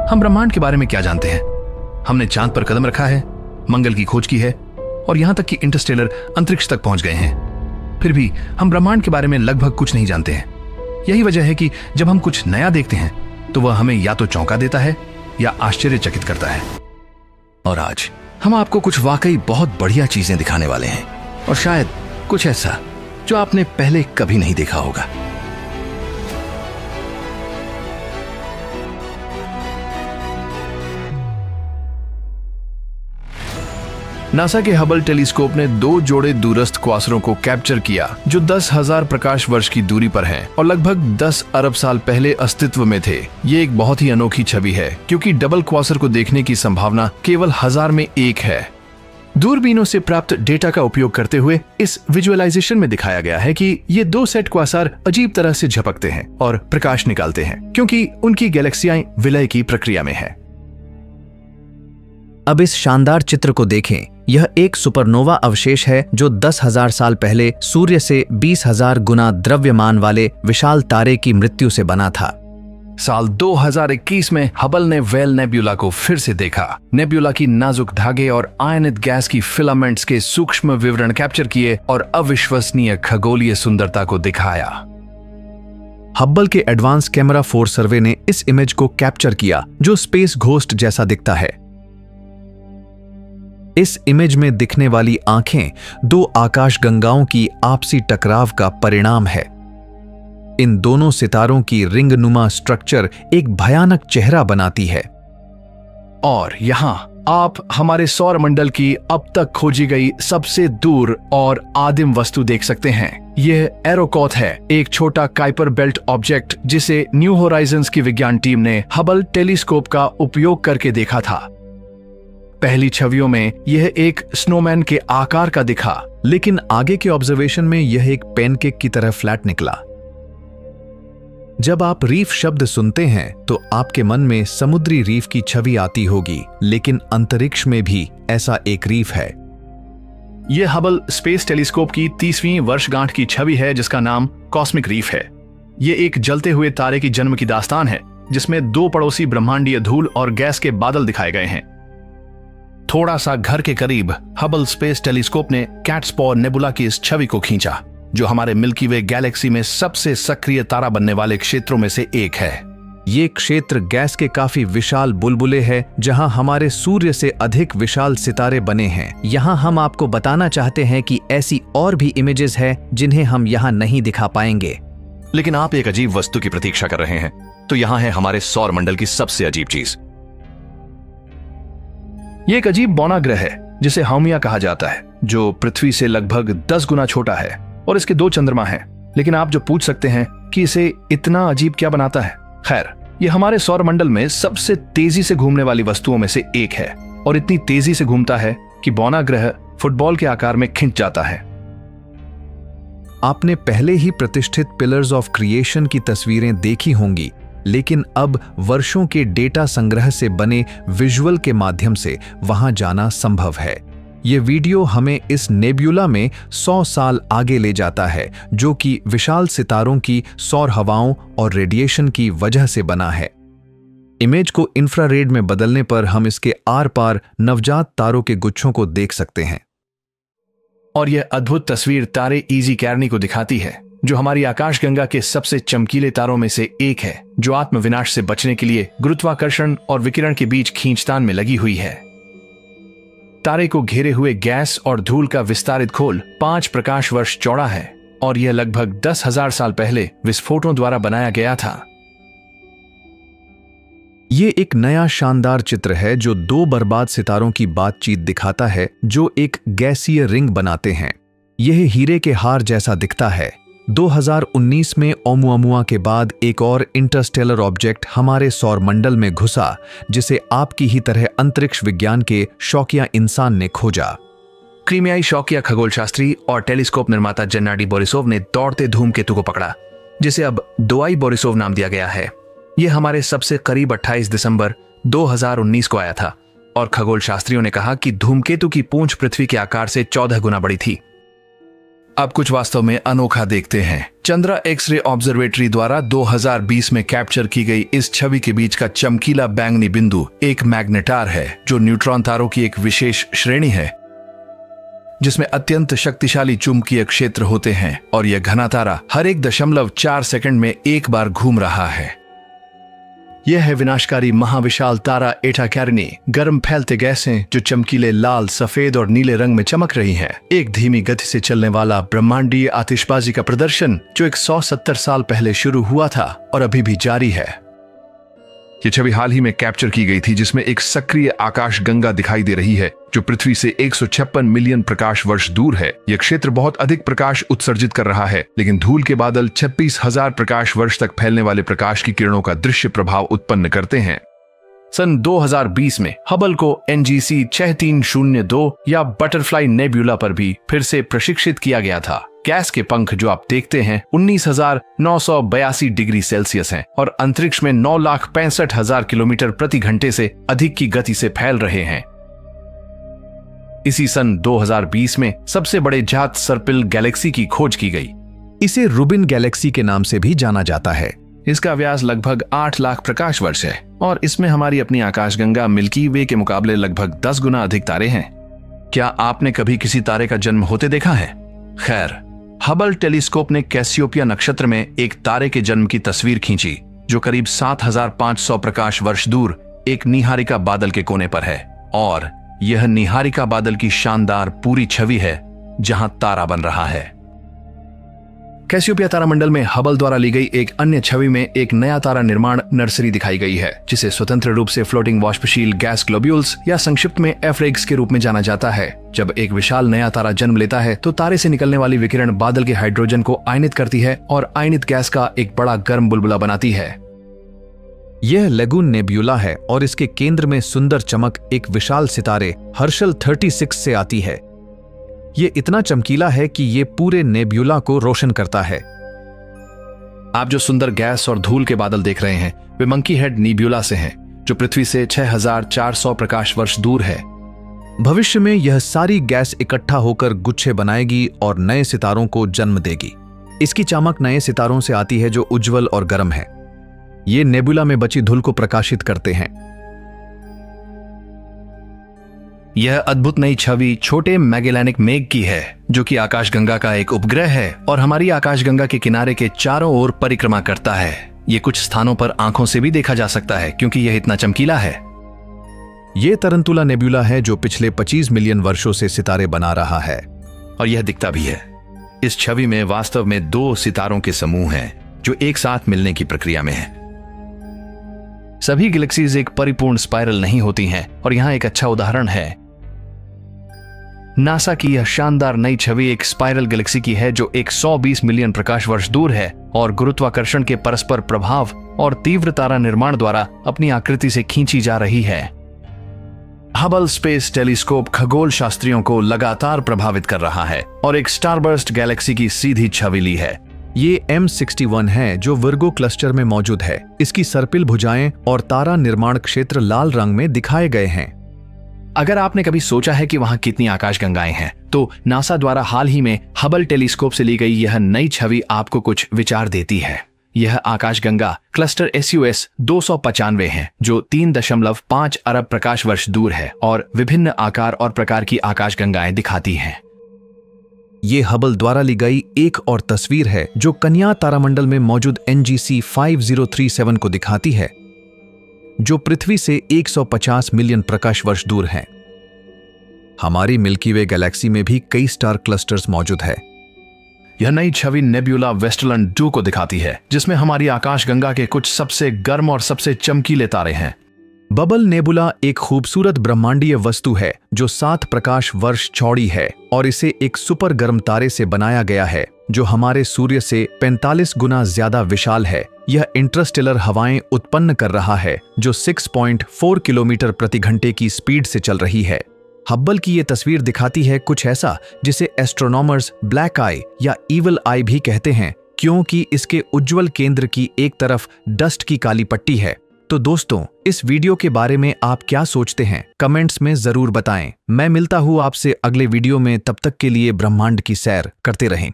हम ब्रह्मांड के बारे में क्या जानते हैं? हमने चांद पर कदम रखा है, मंगल की खोज की है और यहां तक कि इंटरस्टेलर अंतरिक्ष तक पहुंच गए हैं। फिर भी हम ब्रह्मांड के बारे में लगभग कुछ नहीं जानते हैं। यही वजह है कि जब हम कुछ नया देखते हैं तो वह हमें या तो चौंका देता है या आश्चर्यचकित करता है। और आज हम आपको कुछ वाकई बहुत बढ़िया चीजें दिखाने वाले हैं, और शायद कुछ ऐसा जो आपने पहले कभी नहीं देखा होगा। नासा के हबल टेलीस्कोप ने 2 जोड़े दूरस्थ क्वासरों को कैप्चर किया जो 10,000 प्रकाश वर्ष की दूरी पर हैं और लगभग 10 अरब साल पहले अस्तित्व में थे। ये एक बहुत ही अनोखी छवि है क्योंकि डबल क्वासर को देखने की संभावना केवल 1000 में 1 है। दूरबीनों से प्राप्त डेटा का उपयोग करते हुए इस विजुअलाइजेशन में दिखाया गया है कि ये 2 सेट क्वासार अजीब तरह से झपकते हैं और प्रकाश निकालते हैं क्योंकि उनकी गैलेक्सियां विलय की प्रक्रिया में है। अब इस शानदार चित्र को देखें। यह एक सुपरनोवा अवशेष है जो 10,000 साल पहले सूर्य से 20,000 गुना द्रव्यमान वाले विशाल तारे की मृत्यु से बना था। साल 2021 में हबल ने वेल नेब्यूला को फिर से देखा। नेब्यूला की नाजुक धागे और आयनित गैस की फिलामेंट्स के सूक्ष्म विवरण कैप्चर किए और अविश्वसनीय खगोलीय सुंदरता को दिखाया। हब्बल के एडवांस कैमरा 4 सर्वे ने इस इमेज को कैप्चर किया जो स्पेस घोस्ट जैसा दिखता है। इस इमेज में दिखने वाली आंखें 2 आकाशगंगाओं की आपसी टकराव का परिणाम है। इन दोनों सितारों की रिंगनुमा स्ट्रक्चर एक भयानक चेहरा बनाती है। और यहां आप हमारे सौर मंडल की अब तक खोजी गई सबसे दूर और आदिम वस्तु देख सकते हैं। यह एरोकॉथ है, एक छोटा काइपर बेल्ट ऑब्जेक्ट जिसे न्यू होराइजन्स की विज्ञान टीम ने हबल टेलीस्कोप का उपयोग करके देखा था। पहली छवियों में यह एक स्नोमैन के आकार का दिखा, लेकिन आगे के ऑब्जर्वेशन में यह एक पैनकेक की तरह फ्लैट निकला। जब आप रीफ शब्द सुनते हैं तो आपके मन में समुद्री रीफ की छवि आती होगी, लेकिन अंतरिक्ष में भी ऐसा एक रीफ है। यह हबल स्पेस टेलीस्कोप की 30वीं वर्षगांठ की छवि है जिसका नाम कॉस्मिक रीफ है। यह एक जलते हुए तारे की जन्म की दास्तान है जिसमें 2 पड़ोसी ब्रह्मांडीय धूल और गैस के बादल दिखाए गए हैं। थोड़ा सा घर के करीब हबल स्पेस टेलीस्कोप ने कैट्सपॉ नेबुला की इस छवि को खींचा जो हमारे मिल्की वे गैलेक्सी में सबसे सक्रिय तारा बनने वाले क्षेत्रों में से एक है। ये क्षेत्र गैस के काफी विशाल बुलबुले है जहां हमारे सूर्य से अधिक विशाल सितारे बने हैं। यहां हम आपको बताना चाहते हैं कि ऐसी और भी इमेजेस हैं जिन्हें हम यहां नहीं दिखा पाएंगे। लेकिन आप एक अजीब वस्तु की प्रतीक्षा कर रहे हैं, तो यहां है हमारे सौर मंडल की सबसे अजीब चीज। ये एक अजीब बौना ग्रह है जिसे हाउमिया कहा जाता है, जो पृथ्वी से लगभग 10 गुना छोटा है और इसके 2 चंद्रमा हैं। लेकिन आप जो पूछ सकते हैं कि इसे इतना अजीब क्या बनाता है? खैर, ये हमारे सौर मंडल में सबसे तेजी से घूमने वाली वस्तुओं में से एक है और इतनी तेजी से घूमता है कि बौना ग्रह फुटबॉल के आकार में खिंच जाता है। आपने पहले ही प्रतिष्ठित पिलर्स ऑफ क्रिएशन की तस्वीरें देखी होंगी, लेकिन अब वर्षों के डेटा संग्रह से बने विजुअल के माध्यम से वहां जाना संभव है। ये वीडियो हमें इस नेब्यूला में 100 साल आगे ले जाता है जो कि विशाल सितारों की सौर हवाओं और रेडिएशन की वजह से बना है। इमेज को इंफ्रारेड में बदलने पर हम इसके आर पार नवजात तारों के गुच्छों को देख सकते हैं। और यह अद्भुत तस्वीर तारे इजी कैरनी को दिखाती है, जो हमारी आकाशगंगा के सबसे चमकीले तारों में से एक है, जो आत्मविनाश से बचने के लिए गुरुत्वाकर्षण और विकिरण के बीच खींचतान में लगी हुई है। तारे को घेरे हुए गैस और धूल का विस्तारित खोल 5 प्रकाश वर्ष चौड़ा है और यह लगभग 10,000 साल पहले विस्फोटों द्वारा बनाया गया था। ये एक नया शानदार चित्र है जो 2 बर्बाद सितारों की बातचीत दिखाता है जो एक गैसीय रिंग बनाते हैं। यह हीरे के हार जैसा दिखता है। 2019 में ओमुअमुआ के बाद एक और इंटरस्टेलर ऑब्जेक्ट हमारे सौर मंडल में घुसा जिसे आपकी ही तरह अंतरिक्ष विज्ञान के शौकिया इंसान ने खोजा। क्रीमियाई शौकिया खगोलशास्त्री और टेलीस्कोप निर्माता जेन्नाडी बोरिसोव ने दौड़ते धूमकेतु को पकड़ा, जिसे अब दोआई बोरिसोव नाम दिया गया है। यह हमारे सबसे करीब 28 दिसंबर 2019 को आया था और खगोलशास्त्रियों ने कहा कि धूमकेतु की पूंछ पृथ्वी के आकार से 14 गुना बड़ी थी। अब कुछ वास्तव में अनोखा देखते हैं। चंद्रा एक्स-रे ऑब्जर्वेटरी द्वारा 2020 में कैप्चर की गई इस छवि के बीच का चमकीला बैंगनी बिंदु एक मैग्नेटार है, जो न्यूट्रॉन तारों की एक विशेष श्रेणी है जिसमें अत्यंत शक्तिशाली चुंबकीय क्षेत्र होते हैं, और यह घना तारा हर 1.4 सेकंड में एक बार घूम रहा है। यह है विनाशकारी महाविशाल तारा एटा कैरिनी, गर्म फैलते गैसें जो चमकीले लाल, सफेद और नीले रंग में चमक रही हैं। एक धीमी गति से चलने वाला ब्रह्मांडीय आतिशबाजी का प्रदर्शन जो 170 साल पहले शुरू हुआ था और अभी भी जारी है। ये छवि हाल ही में कैप्चर की गई थी, जिसमें एक सक्रिय आकाश गंगा दिखाई दे रही है जो पृथ्वी से 156 मिलियन प्रकाश वर्ष दूर है। यह क्षेत्र बहुत अधिक प्रकाश उत्सर्जित कर रहा है, लेकिन धूल के बादल 26,000 प्रकाश वर्ष तक फैलने वाले प्रकाश की किरणों का दृश्य प्रभाव उत्पन्न करते हैं। सन 2020 में हबल को NGC 6302 या बटरफ्लाई नेब्यूला पर भी फिर से प्रशिक्षित किया गया था। गैस के पंख जो आप देखते हैं 19,982 डिग्री सेल्सियस हैं और अंतरिक्ष में 9,65,000 किलोमीटर प्रति घंटे से अधिक की गति से फैल रहे हैं। इसी सन 2020 में सबसे बड़े जात सर्पिल गैलेक्सी की खोज की गई। इसे रूबिन गैलेक्सी के नाम से भी जाना जाता है। इसका व्यास लगभग 8 लाख प्रकाश वर्ष है और इसमें हमारी अपनी आकाशगंगा मिल्की वे के मुकाबले लगभग 10 गुना अधिक तारे हैं। क्या आपने कभी किसी तारे का जन्म होते देखा है? खैर, हबल टेलीस्कोप ने कैसियोपिया नक्षत्र में एक तारे के जन्म की तस्वीर खींची जो करीब 7,500 प्रकाश वर्ष दूर एक निहारिका बादल के कोने पर है, और यह निहारिका बादल की शानदार पूरी छवि है जहां तारा बन रहा है। कैसियोपिया तारामंडल में हबल द्वारा ली गई एक अन्य छवि में एक नया तारा निर्माण नर्सरी दिखाई गई है, जिसे स्वतंत्र रूप से फ्लोटिंग वाष्पशील गैस ग्लोब्यूल्स या संक्षिप्त में एफरेग्स के रूप में जाना जाता है। जब एक विशाल नया तारा जन्म लेता है तो तारे से निकलने वाली विकिरण बादल के हाइड्रोजन को आयनित करती है और आयनित गैस का एक बड़ा गर्म बुलबुला बनाती है। यह लेगून नेब्यूला है और इसके केंद्र में सुंदर चमक एक विशाल सितारे हर्शल 36 से आती है। ये इतना चमकीला है कि ये पूरे नेब्यूला को रोशन करता है। आप जो सुंदर गैस और धूल के बादल देख रहे हैं वे मंकी हेड नेब्यूला से हैं, जो पृथ्वी से 6,400 प्रकाश वर्ष दूर है। भविष्य में यह सारी गैस इकट्ठा होकर गुच्छे बनाएगी और नए सितारों को जन्म देगी। इसकी चमक नए सितारों से आती है जो उज्जवल और गर्म है। ये नेबुला में बची धूल को प्रकाशित करते हैं। यह अद्भुत नई छवि छोटे मैगेलेनिक मेघ की है, जो कि आकाशगंगा का एक उपग्रह है और हमारी आकाशगंगा के किनारे के चारों ओर परिक्रमा करता है। ये कुछ स्थानों पर आंखों से भी देखा जा सकता है क्योंकि यह इतना चमकीला है। ये तरंतुला नेबुला है जो पिछले 25 मिलियन वर्षों से सितारे बना रहा है, और यह दिखता भी है। इस छवि में वास्तव में 2 सितारों के समूह हैं जो एक साथ मिलने की प्रक्रिया में हैं। सभी गैलेक्सीज एक परिपूर्ण स्पाइरल नहीं होती हैं, और यहां एक अच्छा उदाहरण है। नासा की यह शानदार नई छवि एक स्पाइरल गैलेक्सी की है जो 120 मिलियन प्रकाश वर्ष दूर है और गुरुत्वाकर्षण के परस्पर प्रभाव और तीव्र तारा निर्माण द्वारा अपनी आकृति से खींची जा रही है। हबल स्पेस टेलीस्कोप खगोल शास्त्रियों को लगातार प्रभावित कर रहा है और एक स्टारबर्स्ट गैलेक्सी की सीधी छवि ली है। ये M61 है जो वर्गो क्लस्टर में मौजूद है। इसकी सर्पिल भुजाएं और तारा निर्माण क्षेत्र लाल रंग में दिखाए गए हैं। अगर आपने कभी सोचा है कि वहां कितनी आकाशगंगाएं हैं, तो नासा द्वारा हाल ही में हबल टेलीस्कोप से ली गई यह नई छवि आपको कुछ विचार देती है। यह आकाशगंगा क्लस्टर SUS 295 है जो 3.5 अरब प्रकाश वर्ष दूर है और विभिन्न आकार और प्रकार की आकाशगंगाएं दिखाती हैं। ये हबल द्वारा ली गई एक और तस्वीर है जो कन्या तारामंडल में मौजूद NGC 5037 को दिखाती है, जो पृथ्वी से 150 मिलियन प्रकाश वर्ष दूर है। हमारी मिल्की वे गैलेक्सी में भी कई स्टार क्लस्टर्स मौजूद है। यह नई छवि नेब्यूला वेस्टलैंड 2 को दिखाती है, जिसमें हमारी आकाशगंगा के कुछ सबसे गर्म और सबसे चमकीले तारे हैं। बबल नेबुला एक खूबसूरत ब्रह्मांडीय वस्तु है जो 7 प्रकाश वर्ष चौड़ी है और इसे एक सुपर गर्म तारे से बनाया गया है जो हमारे सूर्य से 45 गुना ज्यादा विशाल है। यह इंटरस्टेलर हवाएं उत्पन्न कर रहा है जो 6.4 किलोमीटर प्रति घंटे की स्पीड से चल रही है। हब्बल की ये तस्वीर दिखाती है कुछ ऐसा जिसे एस्ट्रोनॉमर्स ब्लैक आई या इवल आई भी कहते हैं, क्योंकि इसके उज्जवल केंद्र की एक तरफ डस्ट की काली पट्टी है तो दोस्तों, इस वीडियो के बारे में आप क्या सोचते हैं कमेंट्स में जरूर बताएं। मैं मिलता हूँ आपसे अगले वीडियो में, तब तक के लिए ब्रह्मांड की सैर करते रहें।